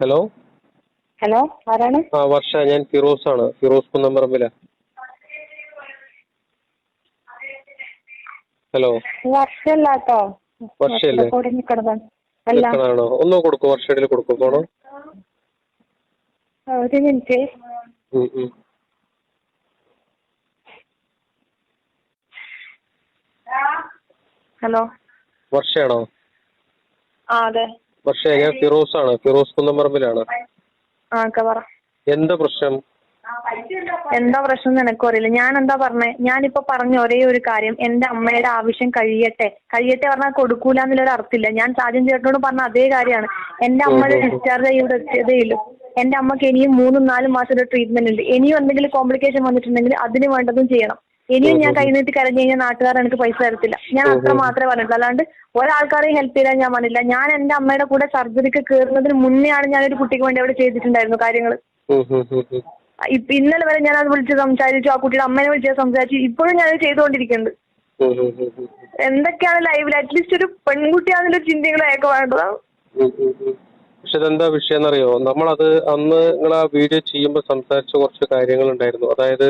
Hello hello, ആരാണ്? വർഷ, ഞാൻ ഫിറോസ് ആണ്. ഫിറോസ് കുന്നംപറമ്പില. ഹലോ, വർഷല്ലാട്ടോ. വർഷയല്ലേ? അല്ല, നിക്കണാണോ? ഒന്നോ കൊടുക്കും, വർഷയിൽ കൊടുക്കും പോണോ? ഒരു മിനിറ്റ്. ഹലോ, വർഷയാണോ? അതെ. വർഷ, ഞാൻ ഫിറോസ് ആണ്. ഫിറോസ് കുന്നംപറമ്പിലാണ്. പറ. എന്താ പ്രശ്നം? എന്താ പ്രശ്നം എനക്കും അറിയില്ല. ഞാൻ എന്താ പറഞ്ഞേ, ഞാനിപ്പോ പറഞ്ഞ ഒരേ ഒരു കാര്യം, എന്റെ അമ്മയുടെ ആവശ്യം കഴിയട്ടെ പറഞ്ഞാൽ കൊടുക്കൂല എന്നുള്ളൊരു അർത്ഥമില്ല. ഞാൻ സാജൻ ചേട്ടനോട് പറഞ്ഞ അതേ കാര്യമാണ്. എന്റെ അമ്മയുടെ ഡിസ്ചാർജ് ഇവിടെ എത്തിയതേ ഉള്ളൂ. എന്റെ അമ്മക്ക് ഇനിയും 3-4 മാസത്തെ ട്രീറ്റ്മെന്റ് ഉണ്ട്. ഇനിയും എന്തെങ്കിലും കോംപ്ലിക്കേഷൻ വന്നിട്ടുണ്ടെങ്കിൽ അതിന് വേണ്ടതും ചെയ്യണം. ഇനിയും ഞാൻ കൈനീട്ടി കരഞ്ഞു കഴിഞ്ഞാൽ നാട്ടുകാർ എനിക്ക് പൈസ തരത്തില്ല. ഞാൻ അത്ര മാത്രമേ പറഞ്ഞിട്ടുള്ളൂ. അല്ലാണ്ട് ഒരാൾക്കാരെയും ഹെൽപ്പ് ചെയ്താൽ ഞാൻ പറഞ്ഞില്ല. ഞാൻ എന്റെ അമ്മയുടെ കൂടെ സർജറിക്ക് കയറുന്നതിന് മുന്നേ ആണ് ഞാനൊരു കുട്ടിക്ക് വേണ്ടി അവിടെ ചെയ്തിട്ടുണ്ടായിരുന്നു കാര്യങ്ങൾ. ഇന്നലെ വരെ ഞാൻ അത് വിളിച്ച് സംസാരിച്ചു, ആ കുട്ടിയുടെ അമ്മനെ വിളിച്ച് സംസാരിച്ചു. ഇപ്പോഴും ഞാനത് ചെയ്തുകൊണ്ടിരിക്കുന്നുണ്ട്. എന്തൊക്കെയാണ് ലൈവിൽ അറ്റ്ലീസ്റ്റ് ഒരു പെൺകുട്ടിയാണെന്നൊരു ചിന്തകളും അയാൾക്ക് വേണ്ടതാണ്. പക്ഷെ ഇതെന്താ വിഷയം എന്നറിയോ? നമ്മളത് അന്ന് നിങ്ങൾ ആ വീഡിയോ ചെയ്യുമ്പോൾ സംസാരിച്ച കുറച്ച് കാര്യങ്ങൾ ഉണ്ടായിരുന്നു. അതായത്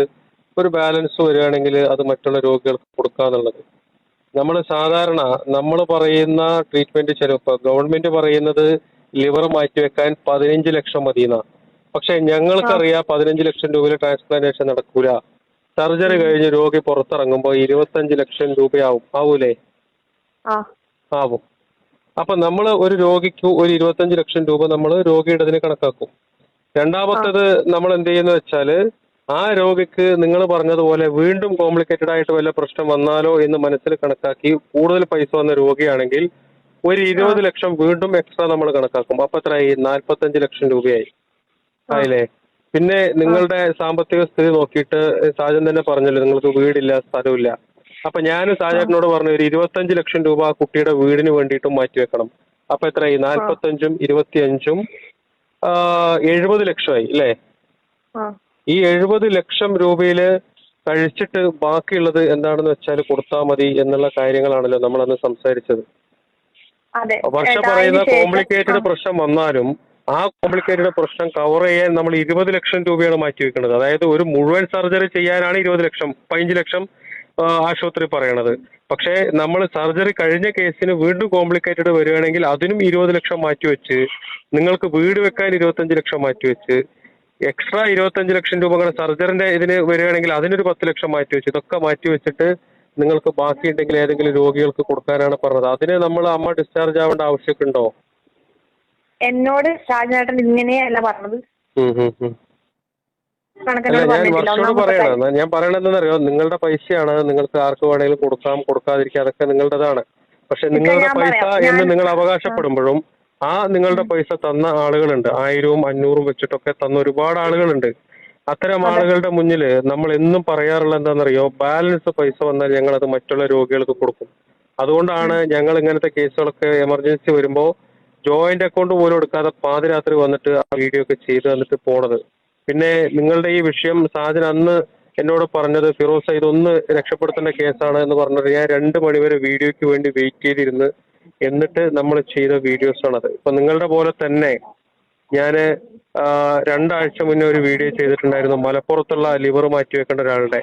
ഒരു ബാലൻസ് വരികയാണെങ്കിൽ അത് മറ്റുള്ള രോഗികൾക്ക് കൊടുക്കാന്നുള്ളത്. നമ്മൾ സാധാരണ നമ്മൾ പറയുന്ന ട്രീറ്റ്മെന്റ് ചിലപ്പോൾ ഗവൺമെന്റ് പറയുന്നത് ലിവർ മാറ്റിവെക്കാൻ 15 ലക്ഷം മതിയെന്നാ. പക്ഷെ ഞങ്ങൾക്കറിയാം 15 ലക്ഷം രൂപയിൽ ട്രാൻസ്പ്ലാന്റേഷൻ നടക്കൂല. സർജറി കഴിഞ്ഞ് രോഗി പുറത്തിറങ്ങുമ്പോൾ 25 ലക്ഷം രൂപയാവും. ആവൂലേ? ആവും. അപ്പൊ നമ്മൾ ഒരു രോഗിക്ക് ഒരു 25 ലക്ഷം രൂപ നമ്മൾ രോഗിയുടെ ഇതിന് കണക്കാക്കും. രണ്ടാമത്തേത് നമ്മൾ എന്ത് ചെയ്യുന്ന വെച്ചാല്, ആ രോഗിക്ക് നിങ്ങൾ പറഞ്ഞതുപോലെ വീണ്ടും കോംപ്ലിക്കേറ്റഡ് ആയിട്ട് വല്ല പ്രശ്നം വന്നാലോ എന്ന് മനസ്സിൽ കണക്കാക്കി കൂടുതൽ പൈസ വന്ന രോഗിയാണെങ്കിൽ ഒരു 20 ലക്ഷം വീണ്ടും എക്സ്ട്രാ നമ്മൾ കണക്കാക്കും. അപ്പൊ എത്രയായി? 45 ലക്ഷം രൂപയായി. ആയില്ലേ? പിന്നെ നിങ്ങളുടെ സാമ്പത്തിക സ്ഥിതി നോക്കിയിട്ട് സാജൻ തന്നെ പറഞ്ഞല്ലോ, നിങ്ങൾക്ക് വീടില്ല, സ്ഥലമില്ല. അപ്പൊ ഞാൻ സാജേട്ടനോട് പറഞ്ഞു ഒരു 25 ലക്ഷം രൂപ ആ കുട്ടിയുടെ വീടിന് വേണ്ടിയിട്ടും മാറ്റിവെക്കണം. അപ്പൊ എത്രയായി? 45ഉം 25ഉം 70 ലക്ഷമായി അല്ലേ? ഈ 70 ലക്ഷം രൂപയില് കഴിച്ചിട്ട് ബാക്കിയുള്ളത് എന്താണെന്ന് വെച്ചാൽ കൊടുത്താൽ മതി എന്നുള്ള കാര്യങ്ങളാണല്ലോ നമ്മൾ അന്ന് സംസാരിച്ചത്. വർഷ പറയുന്ന കോംപ്ലിക്കേറ്റഡ് പ്രശ്നം വന്നാലും ആ കോംപ്ലിക്കേറ്റഡ് പ്രശ്നം കവർ ചെയ്യാൻ നമ്മൾ 20 ലക്ഷം രൂപയാണ് മാറ്റിവെക്കുന്നത്. അതായത് ഒരു മുഴുവൻ സർജറി ചെയ്യാനാണ് 20 ലക്ഷം, 15 ലക്ഷം ആശുപത്രി പറയണത്. പക്ഷേ നമ്മൾ സർജറി കഴിഞ്ഞ കേസിന് വീണ്ടും കോംപ്ലിക്കേറ്റഡ് വരികയാണെങ്കിൽ അതിനും 20 ലക്ഷം മാറ്റിവെച്ച്, നിങ്ങൾക്ക് വീട് വെക്കാൻ 25 ലക്ഷം മാറ്റിവെച്ച്, എക്സ്ട്രാ 25 ലക്ഷം രൂപ സർജറിന്റെ ഇതിന് വരികയാണെങ്കിൽ അതിനൊരു 10 ലക്ഷം മാറ്റിവെച്ച്, ഇതൊക്കെ മാറ്റിവെച്ചിട്ട് നിങ്ങൾക്ക് ബാക്കിയുണ്ടെങ്കിൽ ഏതെങ്കിലും രോഗികൾക്ക് കൊടുക്കാനാണ് പറഞ്ഞത്. അതിന് നമ്മൾ അമ്മ ഡിസ്ചാർജ് ആവേണ്ട ആവശ്യമൊക്കെ എന്നോട് ഷാജനേട്ടൻ ഇങ്ങനെയല്ല പറഞ്ഞത്. അല്ല, ഞാൻ വർഷോട് പറയണം. ഞാൻ പറയണെന്നറിയോ, നിങ്ങളുടെ പൈസയാണ്, നിങ്ങൾക്ക് ആർക്ക് വേണമെങ്കിലും കൊടുക്കാം, കൊടുക്കാതിരിക്കുക, അതൊക്കെ നിങ്ങളുടേതാണ്. പക്ഷെ നിങ്ങളുടെ പൈസ എന്ന് നിങ്ങൾ അവകാശപ്പെടുമ്പോഴും ആ നിങ്ങളുടെ പൈസ തന്ന ആളുകളുണ്ട്. 1000ഉം 500ഉം വെച്ചിട്ടൊക്കെ തന്ന ഒരുപാട് ആളുകളുണ്ട്. അത്തരം ആളുകളുടെ മുന്നിൽ നമ്മൾ എന്നും പറയാറുള്ള എന്താണെന്നറിയോ, ബാലൻസ് പൈസ വന്നാൽ ഞങ്ങൾ അത് മറ്റുള്ള രോഗികൾക്ക് കൊടുക്കും. അതുകൊണ്ടാണ് ഞങ്ങൾ ഇങ്ങനത്തെ കേസുകളൊക്കെ എമർജൻസി വരുമ്പോൾ ജോയിന്റ് അക്കൗണ്ട് പോലും എടുക്കാതെ പാതിരാത്രി വന്നിട്ട് ആ വീഡിയോ ഒക്കെ ചെയ്ത് തന്നിട്ട് പോണത്. പിന്നെ നിങ്ങളുടെ ഈ വിഷയം സാജൻ അന്ന് എന്നോട് പറഞ്ഞത്, ഫിറോസ ഇതൊന്ന് രക്ഷപ്പെടുത്തേണ്ട കേസാണ് എന്ന് പറഞ്ഞത്, ഞാൻ 2 മണിവരെ വീഡിയോയ്ക്ക് വേണ്ടി വെയിറ്റ് ചെയ്തിരുന്ന് എന്നിട്ട് നമ്മൾ ചെയ്ത വീഡിയോസാണത്. ഇപ്പൊ നിങ്ങളുടെ പോലെ തന്നെ ഞാൻ 2 ആഴ്ച മുന്നേ ഒരു വീഡിയോ ചെയ്തിട്ടുണ്ടായിരുന്നു. മലപ്പുറത്തുള്ള ലിവർ മാറ്റി വെക്കേണ്ട ഒരാളുടെ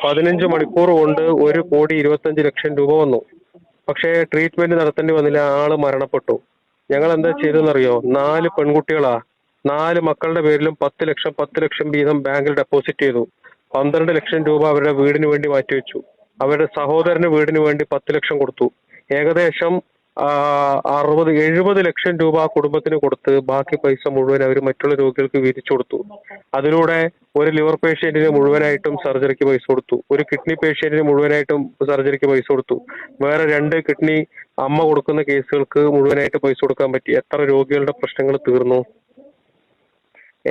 15 മണിക്കൂർ കൊണ്ട് 1,25 ലക്ഷം രൂപ വന്നു. പക്ഷേ ട്രീറ്റ്മെന്റ് നടത്തേണ്ടി വന്നില്ല, ആള് മരണപ്പെട്ടു. ഞങ്ങൾ എന്താ ചെയ്തെന്നറിയോ? 4 പെൺകുട്ടികളാ, 4 മക്കളുടെ പേരിലും 10 ലക്ഷം 10 ലക്ഷം വീതം ബാങ്കിൽ ഡെപ്പോസിറ്റ് ചെയ്തു. 12 ലക്ഷം രൂപ അവരുടെ വീടിന് വേണ്ടി മാറ്റിവെച്ചു. അവരുടെ സഹോദരന് വീടിന് വേണ്ടി 10 ലക്ഷം കൊടുത്തു. ഏകദേശം 60-70 ലക്ഷം രൂപ ആ കുടുംബത്തിന് കൊടുത്ത് ബാക്കി പൈസ മുഴുവൻ അവർ മറ്റുള്ള രോഗികൾക്ക് വീതിച്ചു കൊടുത്തു. അതിലൂടെ ഒരു ലിവർ പേഷ്യന്റിന് മുഴുവനായിട്ടും സർജറിക്ക് പൈസ കൊടുത്തു, ഒരു കിഡ്നി പേഷ്യന്റിന് മുഴുവനായിട്ടും സർജറിക്ക് പൈസ കൊടുത്തു, വേറെ 2 കിഡ്നി അമ്മ കൊടുക്കുന്ന കേസുകൾക്ക് മുഴുവനായിട്ട് പൈസ കൊടുക്കാൻ പറ്റി. എത്ര രോഗികളുടെ പ്രശ്നങ്ങൾ തീർന്നു.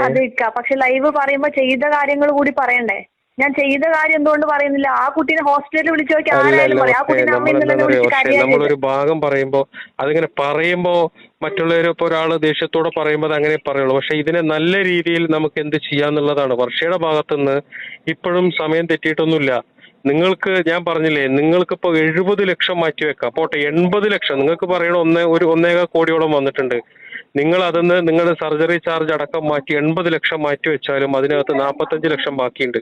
അത് പക്ഷെ ലൈവ് പറയുമ്പോ ചെയ്ത കാര്യങ്ങൾ കൂടി പറയണ്ടേ? ഞാൻ ചെയ്ത കാര്യം എന്തുകൊണ്ട് പറയുന്നില്ല? ആ കുട്ടീനെ ഹോസ്പിറ്റലിൽ വിളിച്ചു നോക്കി ആരായാലും പറയാം. ആ കുട്ടീനെ അമ്മ ഇന്നലെ വിളിച്ച് കരയാ. നമ്മളൊരു ഭാഗം പറയുമ്പോ അതിങ്ങനെ പറയുമ്പോ മറ്റുള്ളവർ ഇപ്പൊ ഒരാൾ ദേഷ്യത്തോടെ പറയുമ്പോൾ അങ്ങനെ പറയുള്ളൂ. പക്ഷെ ഇതിനെ നല്ല രീതിയിൽ നമുക്ക് എന്ത് ചെയ്യാന്നുള്ളതാണ്. വർഷയുടെ ഭാഗത്തുനിന്ന് ഇപ്പോഴും സമയം തെറ്റിയിട്ടൊന്നുമില്ല. നിങ്ങൾക്ക് ഞാൻ പറഞ്ഞില്ലേ, നിങ്ങൾക്കിപ്പോ 70 ലക്ഷം മാറ്റിവെക്കാം, പോട്ടെ 80 ലക്ഷം നിങ്ങൾക്ക് പറയണ 1.25 കോടിയോളം വന്നിട്ടുണ്ട്. നിങ്ങൾ അതിന്ന് നിങ്ങളുടെ സർജറി ചാർജ് അടക്കം മാറ്റി 80 ലക്ഷം മാറ്റി വെച്ചാലും അതിനകത്ത് 45 ലക്ഷം ബാക്കിയുണ്ട്.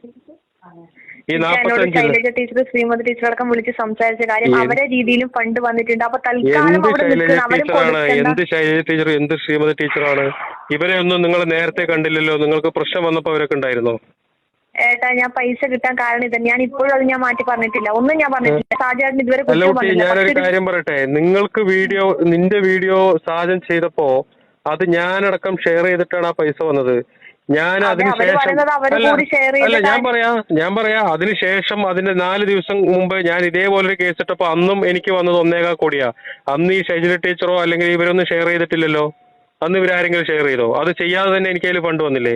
ഈ എന്നോട് 45 ശൈലജ ടീച്ചർ ശ്രീമതി ടീച്ചർ അടക്കം വിളിച്ച് സംസാരിച്ച കാര്യം അവരെ രീതിയിലും ഫണ്ട് വന്നിട്ടുണ്ട്. അപ്പൊ തൽക്കാലം എന്ത് അവിടെ ശൈലജ നിൽക്കണം, അവരും ടീച്ചറാണ്, കൊടുക്കണ്ട. എന്ത് ശൈലജ ടീച്ചർ, എന്ത് ശ്രീമതി ടീച്ചറാണ്? ഇവരെ ഒന്നും നിങ്ങൾ നേരത്തെ കണ്ടില്ലല്ലോ. നിങ്ങൾക്ക് പ്രശ്നം വന്നപ്പോ അവരൊക്കെ ഉണ്ടായിരുന്നോ? ഏട്ടാ, ഞാൻ പൈസ കിട്ടാൻ കാരണം ഇത് ഞാൻ ഇപ്പോഴും അത് ഞാൻ മാറ്റി പറഞ്ഞിട്ടില്ല, ഒന്നും ഞാൻ പറഞ്ഞിട്ടില്ല. സാജേട്ടൻ ഇതുവരെ അല്ല കുറ്റം കുട്ടി, പറഞ്ഞില്ല. ഞാനൊരു പക്ഷെ കാര്യം പറയട്ടെ. നിങ്ങൾക്ക് നിന്റെ വീഡിയോ സാജൻ ചെയ്തപ്പോ അത് ഞാനടക്കം ഷെയർ ചെയ്തിട്ടാണ് ആ പൈസ വന്നത്. ഞാൻ അവര് അതിനുശേഷം പറയുന്നത് അവര് കൂടി ഷെയർ അല്ല ചെയ്ത ഞാൻ പറയാ അതിനുശേഷം അതിന്റെ 4 ദിവസം മുമ്പ് ഞാൻ ഇതേപോലൊരു കേസ് ഇട്ടപ്പോ അന്നും എനിക്ക് വന്നത് 1.25 കോടിയാ. അന്ന് ഈ ഷൈജില ടീച്ചറോ അല്ലെങ്കിൽ ഇവരൊന്നും ഷെയർ ചെയ്തിട്ടില്ലല്ലോ. അന്ന് ഇവരാരെങ്കിലും ഷെയർ ചെയ്തോ? അത് ചെയ്യാതെ തന്നെ എനിക്ക് അതിൽ ഫണ്ട് വന്നില്ലേ?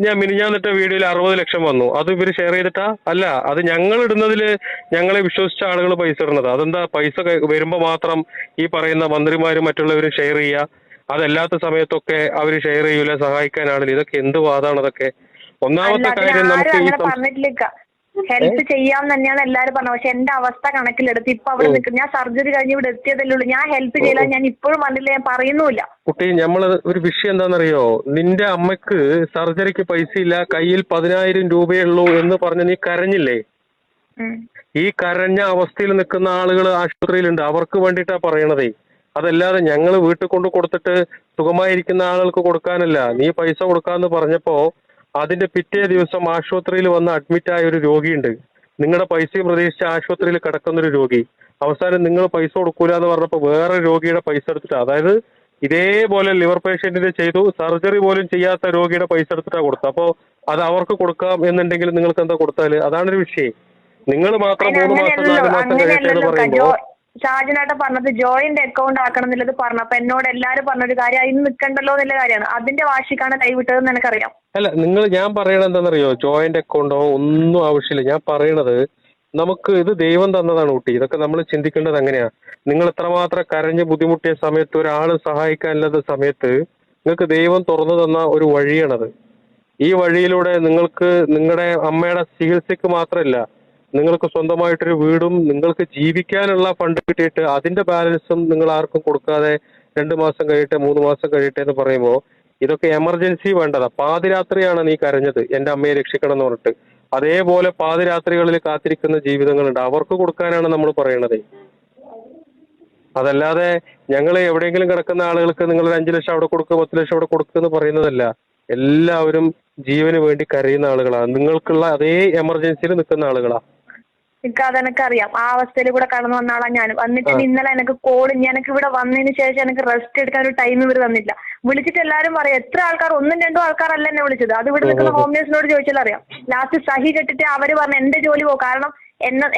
ഞാൻ മിനിഞ്ഞാന്നിട്ട വീഡിയോയിൽ 60 ലക്ഷം വന്നു. അത് ഇവര് ഷെയർ ചെയ്തിട്ടാ? അല്ല, അത് ഞങ്ങൾ ഇടുന്നതില് ഞങ്ങളെ വിശ്വസിച്ച ആളുകൾ പൈസ ഇടുന്നത്. അതെന്താ പൈസ വരുമ്പോ മാത്രം ഈ പറയുന്ന മന്ത്രിമാരും മറ്റുള്ളവരും ഷെയർ ചെയ്യുക, അതല്ലാത്ത സമയത്തൊക്കെ അവര് ഷെയർ ചെയ്യൂല, സഹായിക്കാനാണ്? ഇതൊക്കെ എന്ത് വാദമാണ് അതൊക്കെ? ഒന്നാമത്തെ കാര്യം, നമുക്ക് ഈ പറഞ്ഞിട്ടില്ല. ഹെൽപ്പ് ചെയ്യാൻ തന്നെയാണ് എല്ലാരും പറഞ്ഞത്. പക്ഷെ എന്റെ അവസ്ഥ കണക്കിലെടുത്ത് ഇപ്പൊ അവിടെ നിൽക്കും. ഞാൻ സർജറി കഴിഞ്ഞ് ഇവിടെ എത്തിയതല്ലേ ഉള്ളൂ. ഞാൻ ഹെൽപ്പ് ചെയ്യില്ല, ഞാൻ ഇപ്പോഴും വന്നില്ല, ഞാൻ പറയുന്നുമില്ല. കുട്ടി, നമ്മള് ഒരു വിഷയം എന്താണെന്നറിയോ? നിന്റെ അമ്മക്ക് സർജറിക്ക് പൈസ ഇല്ല, കയ്യിൽ 10,000 രൂപയേ ഉള്ളൂ എന്ന് പറഞ്ഞ് നീ കരഞ്ഞില്ലേ? ഈ കരഞ്ഞ അവസ്ഥയിൽ നിൽക്കുന്ന ആളുകൾ ആശുപത്രിയിലുണ്ട്. അവർക്ക് വേണ്ടിയിട്ടാ പറയണതേ. അതല്ലാതെ ഞങ്ങൾ വീട്ടിൽ കൊണ്ട് കൊടുത്തിട്ട് സുഖമായിരിക്കുന്ന ആളുകൾക്ക് കൊടുക്കാനല്ല. നീ പൈസ കൊടുക്കാന്ന് പറഞ്ഞപ്പോ അതിന്റെ പിറ്റേ ദിവസം ആശുപത്രിയിൽ വന്ന് അഡ്മിറ്റ് ആയ ഒരു രോഗിയുണ്ട്. നിങ്ങളുടെ പൈസയും പ്രതീക്ഷിച്ച് ആശുപത്രിയിൽ കിടക്കുന്നൊരു രോഗി. അവസാനം നിങ്ങൾ പൈസ കൊടുക്കൂല എന്ന് പറഞ്ഞപ്പോൾ വേറെ രോഗിയുടെ പൈസ എടുത്തിട്ട്, അതായത് ഇതേപോലെ ലിവർ പേഷ്യന്റിന് ചെയ്തു, സർജറി പോലും ചെയ്യാത്ത രോഗിയുടെ പൈസ എടുത്തിട്ടാ കൊടുത്തത്. അപ്പോൾ അത് അവർക്ക് കൊടുക്കാം എന്നുണ്ടെങ്കിൽ നിങ്ങൾക്ക് എന്താ കൊടുത്താല്? അതാണൊരു വിഷയം. നിങ്ങൾ മാത്രം 3 മാസം 4 മാസം കഴിയട്ടെ എന്ന് പറയുമ്പോ ഷാജനാട്ട പറഞ്ഞത് ജോയിന്റ് അക്കൗണ്ട് ആക്കണം എന്നുള്ളത് പറഞ്ഞു. അപ്പൊ എന്നോട് എല്ലാരും പറഞ്ഞൊരു കാര്യം അതിന് നിൽക്കണ്ടല്ലോ എന്നുള്ള കാര്യമാണ്. അതിന്റെ വാശിക്കാണ് കൈവിട്ടതെന്ന് എനിക്കറിയാം. അല്ല, ഞാൻ പറയണത് എന്താണെന്നറിയോ? ജോയിന്റ് അക്കൗണ്ടോ ഒന്നും ആവശ്യമില്ല. ഞാൻ പറയണത് നമുക്ക് ഇത് ദൈവം തന്നതാണ് കുട്ടി. ഇതൊക്കെ നമ്മൾ ചിന്തിക്കേണ്ടത് അങ്ങനെയാ. നിങ്ങൾ എത്രമാത്രം കരഞ്ഞ് ബുദ്ധിമുട്ടിയ സമയത്ത്, ഒരാൾ സഹായിക്കാനില്ലാത്ത സമയത്ത് നിങ്ങൾക്ക് ദൈവം തുറന്നു തന്ന ഒരു വഴിയാണത്. ഈ വഴിയിലൂടെ നിങ്ങൾക്ക് നിങ്ങളുടെ അമ്മയുടെ ചികിത്സയ്ക്ക് മാത്രമല്ല, നിങ്ങൾക്ക് സ്വന്തമായിട്ടൊരു വീടും നിങ്ങൾക്ക് ജീവിക്കാനുള്ള ഫണ്ട് കിട്ടിയിട്ട് അതിന്റെ ബാലൻസും നിങ്ങൾ ആർക്കും കൊടുക്കാതെ 2 മാസം കഴിയട്ടെ 3 മാസം കഴിയട്ടെ എന്ന് പറയുമ്പോൾ ഇതൊക്കെ എമർജൻസി വേണ്ടതാ. പാതിരാത്രിയാണ് നീ കരഞ്ഞത് എന്റെ അമ്മയെ രക്ഷിക്കണം എന്ന് പറഞ്ഞിട്ട്. അതേപോലെ പാതിരാത്രികളിൽ കാത്തിരിക്കുന്ന ജീവിതങ്ങളുണ്ട്. അവർക്ക് കൊടുക്കാനാണ് നമ്മൾ പറയണത്. അതല്ലാതെ ഞങ്ങൾ എവിടെയെങ്കിലും കിടക്കുന്ന ആളുകൾക്ക് നിങ്ങൾ 5 ലക്ഷം അവിടെ കൊടുക്കുക, 10 ലക്ഷം അവിടെ കൊടുക്കുക എന്ന് പറയുന്നതല്ല. എല്ലാവരും ജീവന് വേണ്ടി കരയുന്ന ആളുകളാണ്. നിങ്ങൾക്കുള്ള അതേ എമർജൻസിയിൽ നിൽക്കുന്ന ആളുകളാ. എനിക്ക് അതെനിക്കറിയാം. ആ അവസ്ഥയിൽ കൂടെ കടന്നു വന്ന ആളാ ഞാൻ. വന്നിട്ട് ഇന്നലെ എനിക്ക് എനിക്ക് ഇവിടെ വന്നതിന് ശേഷം എനിക്ക് റെസ്റ്റ് എടുക്കാൻ ഒരു ടൈം ഇവർ തന്നില്ല. വിളിച്ചിട്ട് എല്ലാവരും പറയാം, എത്ര ആൾക്കാർ, 1-2 ആൾക്കാരല്ല എന്നെ വിളിച്ചത്. അത് ഇവിടെ നിൽക്കുന്ന ഹോം നേഴ്സിനോട് ചോദിച്ചാൽ അറിയാം. ലാസ്റ്റ് സഹി കെട്ടിട്ട് അവര് പറഞ്ഞു എന്റെ ജോലി പോകും. കാരണം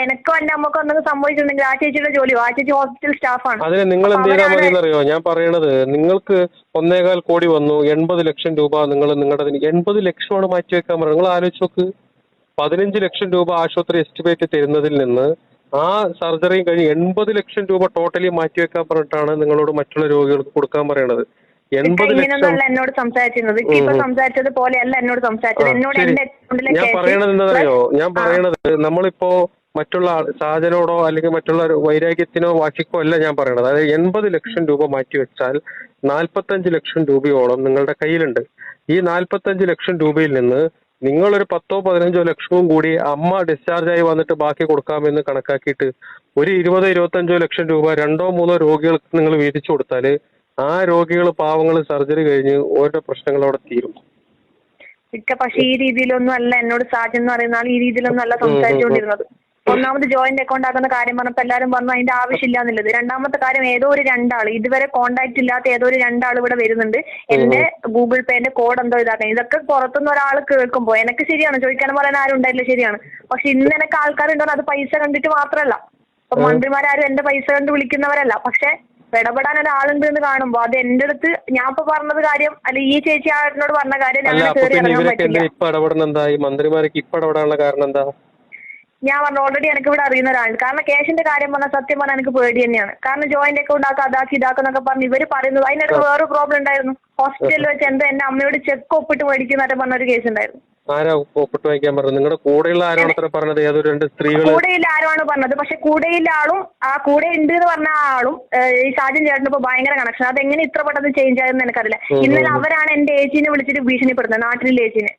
എനക്കോ എന്റെ അമ്മക്കോ എന്തെങ്കിലും സംഭവിച്ചിട്ടുണ്ടെങ്കിൽ ആ ചേച്ചിയുടെ ജോലി പോകും. ആ ചേച്ചി ഹോസ്പിറ്റൽ സ്റ്റാഫാണ്. അതിന് നിങ്ങൾ എന്ത് ചെയ്താൽ മതി എന്നറിയോ? ഞാൻ പറയണത്, നിങ്ങൾക്ക് 1.25 കോടി വന്നു, 80 ലക്ഷം രൂപ നിങ്ങൾ നിങ്ങളുടെ 80 ലക്ഷമാണ് മാറ്റിവെക്കാൻ പറയുന്നത്. നിങ്ങൾ ആലോചിച്ച് നോക്ക്. 15 ലക്ഷം രൂപ ആശുപത്രി എസ്റ്റിമേറ്റ് തരുന്നതിൽ നിന്ന് ആ സർജറിയും കഴിഞ്ഞ് 80 ലക്ഷം രൂപ ടോട്ടലി മാറ്റിവെക്കാൻ പറഞ്ഞിട്ടാണ് നിങ്ങളോട് മറ്റുള്ള രോഗികൾക്ക് കൊടുക്കാൻ പറയണത്. 80 ലക്ഷം എന്നോട് സംസാരിച്ചിരുന്നത് ഇപ്പൊ സംസാരിച്ചത് പോലെയല്ല എന്നോട് സംസാരിച്ചത്. എന്നോട് ഞാൻ പറയണത് എന്താണെന്നറിയോ? ഞാൻ പറയണത് നമ്മളിപ്പോ മറ്റുള്ള സാധനോടോ അല്ലെങ്കിൽ മറ്റുള്ള വൈരാഗ്യത്തിനോ വാശിക്കോ അല്ല ഞാൻ പറയണത്. അതായത് 80 ലക്ഷം രൂപ മാറ്റിവെച്ചാൽ 45 ലക്ഷം രൂപയോളം നിങ്ങളുടെ കയ്യിലുണ്ട്. ഈ 45 ലക്ഷം രൂപയിൽ നിന്ന് നിങ്ങളൊരു 10-15 ലക്ഷവും കൂടി അമ്മ ഡിസ്ചാർജ് ആയി വന്നിട്ട് ബാക്കി കൊടുക്കാമെന്ന് കണക്കാക്കിയിട്ട് ഒരു 20-25 ലക്ഷം രൂപ 2-3 രോഗികൾക്ക് നിങ്ങൾ വീതിച്ചു കൊടുത്താൽ ആ രോഗികൾ, പാവങ്ങൾ, സർജറി കഴിഞ്ഞ് ഓരോ പ്രശ്നങ്ങൾ അവിടെ തീരും. പക്ഷെ ഈ രീതിയിലൊന്നും അല്ല എന്നോട് സാജൻ എന്ന് പറയുന്ന ആൾ ഈ രീതിയിലൊന്നും അല്ല സംസാരിച്ചുകൊണ്ടിരുന്നത്. ഒന്നാമത് ജോയിന്റ് അക്കൗണ്ട് ആക്കുന്ന കാര്യം പറഞ്ഞപ്പോൾ എല്ലാവരും പറഞ്ഞു അതിന്റെ ആവശ്യമില്ല എന്നുള്ളത്. രണ്ടാമത്തെ കാര്യം, ഏതോ ഒരു 2 ആൾ, ഇതുവരെ കോണ്ടാക്ട് ഇല്ലാത്ത ഏതോ ഒരു 2 ആൾ ഇവിടെ വരുന്നുണ്ട്. എന്റെ ഗൂഗിൾ പേന്റെ കോഡ് എന്തോ ഇതാക്കാൻ. ഇതൊക്കെ പുറത്തുനിന്ന് ഒരാൾ കേൾക്കുമ്പോ എനിക്ക് ശരിയാണ്, ചോദിക്കാനും പറയാൻ ആരും ഉണ്ടായില്ല, ശരിയാണ്. പക്ഷെ ഇന്ന് എനിക്ക് ആൾക്കാരുണ്ടോ അത് പൈസ കണ്ടിട്ട് മാത്രമല്ല. ഇപ്പൊ മന്ത്രിമാരും എന്റെ പൈസ കണ്ട് വിളിക്കുന്നവരല്ല. പക്ഷെ ഇടപെടാൻ ഒരാളുണ്ട് എന്ന് കാണുമ്പോ അത് എന്റെ അടുത്ത് ഞാൻ ഇപ്പൊ പറഞ്ഞത് കാര്യം അല്ല ഈ ചേച്ചി ആളിനോട് പറഞ്ഞ കാര്യം ഇപ്പൊ ഇടപെടുന്നെന്തായി? മന്ത്രിമാർക്ക് ഇപ്പൊ ഇടപെടാനുള്ള കാരണം എന്താ? ഞാൻ പറഞ്ഞു ഓൾറെഡി എനിക്ക് ഇവിടെ അറിയുന്ന ഒരാളുണ്ട്. കാരണം ക്യാഷിന്റെ കാര്യം പറഞ്ഞാൽ സത്യം പറഞ്ഞാൽ എനിക്ക് പേടി തന്നെയാണ്. കാരണം ജോയിന്റ് അക്കൗണ്ട് ആക്കുക, അതാക്കി ഇതാക്കുന്നൊക്കെ പറഞ്ഞ് ഇവര് പറയുന്നത്. അതിനിടയ്ക്ക് വേറൊരു പ്രോബ്ലം ഉണ്ടായിരുന്നു. ഹോസ്പിറ്റലിൽ വെച്ച് എന്തോ എന്റെ അമ്മയോട് ചെക്ക് ഒപ്പിട്ട് മേടിക്കുന്നവരെ പറഞ്ഞൊരു കേസ് ഉണ്ടായിരുന്നു. ആരാ ഒപ്പിട്ട് വാങ്ങിക്കാൻ പറഞ്ഞത്? നിങ്ങളുടെ കൂടെയുള്ള ആരാണ് അത്ര പറഞ്ഞത്? ഏതൊരു 2 സ്ത്രീകള്? കൂടെയില്ല ആരുമാണ് പറഞ്ഞത്. പക്ഷെ കൂടെയില്ല ആളും ആ കൂടെ ഉണ്ട് എന്ന് പറഞ്ഞ ആ ആളും ഈ ഷാജൻ ചേട്ടന് ഇപ്പൊ ഭയങ്കര കണക്ഷൻ. അതെങ്ങനെ ഇത്ര പെട്ടെന്ന് ചേഞ്ച് ആയെന്ന് എനിക്കറിയില്ല. ഇന്നലെ അവരാണ് എന്റെ ഏച്ചിനെ വിളിച്ചിട്ട് ഭീഷണിപ്പെടുന്നത്, നാട്ടിലെ ഏച്ചിനെ.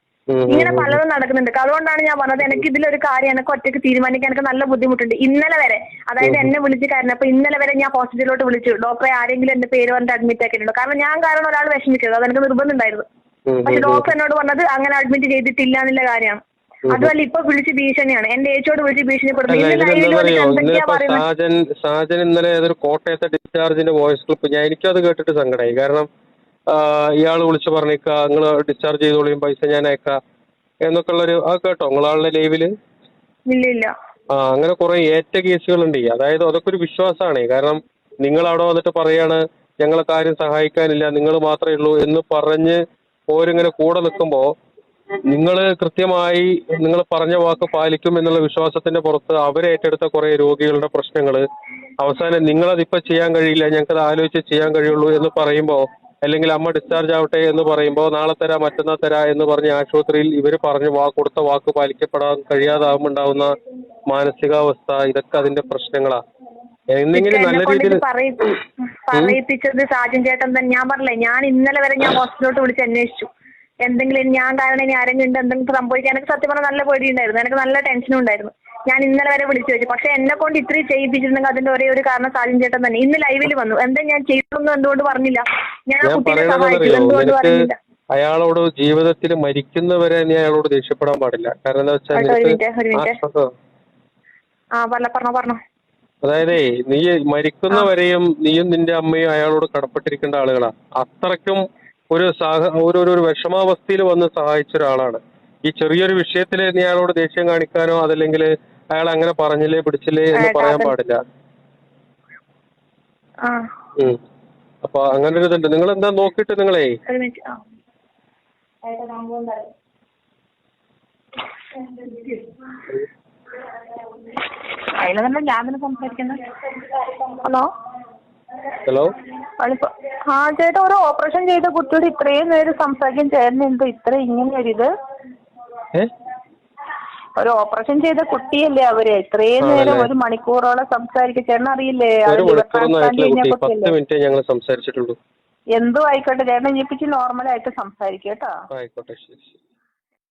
ഇങ്ങനെ പലതും നടക്കുന്നുണ്ട്. അതുകൊണ്ടാണ് ഞാൻ പറഞ്ഞത് എനിക്ക് ഇതിലൊരു കാര്യം എനിക്ക് ഒറ്റയ്ക്ക് തീരുമാനിക്കാൻ എനിക്ക് നല്ല ബുദ്ധിമുട്ടുണ്ട്. ഇന്നലെ വരെ, അതായത് എന്നെ വിളിച്ച് കാരണം അപ്പൊ ഇന്നലെ വരെ ഞാൻ ഹോസ്പിറ്റലിലോട്ട് വിളിച്ചു, ഡോക്ടറെ ആരെങ്കിലും എന്റെ പേര് പറഞ്ഞിട്ട് അഡ്മിറ്റ് ആക്കിയിട്ടുണ്ടോ? കാരണം ഞാൻ കാരണം ഒരാൾ വിഷമിക്കരുത്, അതെനിക്ക് നിർബന്ധം ഉണ്ടായിരുന്നു. പക്ഷെ ഡോക്ടർ എന്നോട് പറഞ്ഞത് അങ്ങനെ അഡ്മിറ്റ് ചെയ്തിട്ടില്ല എന്നുള്ള കാര്യമാണ്. അതുമല്ല ഇപ്പൊ വിളിച്ച് ഭീഷണിയാണ്, എന്റെ ഏച്ചോട് വിളിച്ച് ഭീഷണിപ്പെടുന്നു. ഷാജൻ ഇന്നലെ ഏതൊരു കോട്ടയത്തെ ഡിസ്ചാർജിന്റെ വോയിസ് ക്ലിപ്പ് എനിക്കത് കേട്ടിട്ട് സങ്കടമായി. കാരണം ഇയാൾ വിളിച്ച് പറഞ്ഞേക്ക നിങ്ങൾ ഡിസ്ചാർജ് ചെയ്തോളിയും, പൈസ ഞാൻ അയക്കാം എന്നൊക്കെ ഉള്ളൊരു കേട്ടോ നിങ്ങളാളുടെ ലൈവില്? ഇല്ല. അങ്ങനെ കുറെ ഏറ്റ കേസുകളുണ്ട്. അതായത് അതൊക്കെ ഒരു വിശ്വാസമാണ്. കാരണം നിങ്ങൾ അവിടെ വന്നിട്ട് പറയാണ് ഞങ്ങളെ കാര്യം സഹായിക്കാനില്ല, നിങ്ങൾ മാത്രമേ ഉള്ളൂ എന്ന് പറഞ്ഞ് ഓരിങ്ങനെ കൂടെ നിൽക്കുമ്പോൾ നിങ്ങൾ കൃത്യമായി നിങ്ങൾ പറഞ്ഞ വാക്ക് പാലിക്കും എന്നുള്ള വിശ്വാസത്തിന്റെ പുറത്ത് അവരേറ്റെടുത്ത കുറെ രോഗികളുടെ പ്രശ്നങ്ങൾ അവസാനം നിങ്ങളതിപ്പോൾ ചെയ്യാൻ കഴിയില്ല, ഞങ്ങൾക്കത് ആലോചിച്ച് ചെയ്യാൻ കഴിയുള്ളൂ എന്ന് പറയുമ്പോൾ, അല്ലെങ്കിൽ അമ്മ ഡിസ്ചാർജ് ആവട്ടെ എന്ന് പറയുമ്പോൾ നാളെ തരാം മറ്റന്നാൾ തരാം എന്ന് പറഞ്ഞ് ആശുപത്രിയിൽ ഇവർ പറഞ്ഞ് കൊടുത്ത വാക്ക് പാലിക്കപ്പെടാൻ കഴിയാതാവുമ്പോൾ ഉണ്ടാവുന്ന മാനസികാവസ്ഥ, ഇതൊക്കെ അതിന്റെ പ്രശ്നങ്ങളാ. എന്തെങ്കിലും നല്ല രീതിയിൽ പറയിപ്പിച്ചത് ഷാജൻ ചേട്ടൻ തന്നെ. ഞാൻ പറഞ്ഞില്ലേ, ഞാൻ ഇന്നലെ വരെ ഞാൻ ഹോസ്പിറ്റലിലോട്ട് വിളിച്ച് അന്വേഷിച്ചു എന്തെങ്കിലും ഞാൻ കാരണം ഇനി ആരെങ്കിലും എന്തെങ്കിലും സംഭവിക്കാൻ. എനിക്ക് സത്യം പറഞ്ഞാൽ നല്ല പേടിയുണ്ടായിരുന്നു, എനിക്ക് നല്ല ടെൻഷനും ഉണ്ടായിരുന്നു. ഞാൻ ഇന്നലെ വരെ വിളിച്ചു വെച്ചു. പക്ഷെ എന്നെ കൊണ്ട് ഇത്രയും ചെയ്യിപ്പിച്ചിട്ടുണ്ടെങ്കിൽ അതിന്റെ ഒരേ ഒരു കാരണം ഷാജൻ ചേട്ടൻ തന്നെ. ഇന്ന് ലൈവിൽ വന്നു, എന്താ ഞാൻ ചെയ്തൊന്നും എന്തുകൊണ്ട് പറഞ്ഞില്ല, ഞാൻ ആ കുട്ടിയെ സഹായിച്ചു എന്തുകൊണ്ട് പറഞ്ഞില്ല. അയാളോട് ജീവിതത്തിൽ മരിക്കുന്നവരെ നീ അയാളോട് ദേഷ്യപ്പെടാൻ പാടില്ല. കാരണം എന്താ വെച്ചാൽ പറഞ്ഞോ. അതായത് നീ മരിക്കുന്നവരെയും നീയും നിന്റെ അമ്മയും അയാളോട് കടപ്പെട്ടിരിക്കേണ്ട ആളുകളാ. അത്രയ്ക്കും ഒരു വിഷമാവസ്ഥയിൽ വന്ന് സഹായിച്ച ഒരാളാണ്. ഈ ചെറിയൊരു വിഷയത്തിൽ നീ അയാളോട് ദേഷ്യം കാണിക്കാനോ അതല്ലെങ്കിൽ അയാൾ അങ്ങനെ പറഞ്ഞില്ലേ പിടിച്ചില്ലേ എന്ന് പറയാൻ പാടില്ല. അപ്പൊ അങ്ങനെ ഒരു ഇതുണ്ട്. നിങ്ങൾ എന്താ നോക്കിയിട്ട് നിങ്ങളെ ഹലോ ചേട്ടാ, ഒരു ഓപ്പറേഷൻ ചെയ്ത കുട്ടിയോട് ഇത്രയും നേരം സംസാരിക്കാൻ ചേർന്ന് ഇത്ര ഇങ്ങനെ ഒരിത്? ഒരു ഓപ്പറേഷൻ ചെയ്ത കുട്ടിയല്ലേ അവര്, ഇത്രയും നേരം 1 മണിക്കൂറോളം സംസാരിക്കാൻ ചേട്ടൻ അറിയില്ലേ? എന്തോ ആയിക്കോട്ടെ ചേട്ടൻ ഇപ്പിച്ച് നോർമലായിട്ട് സംസാരിക്കും കേട്ടോ. ആയിക്കോട്ടെ, ശരി.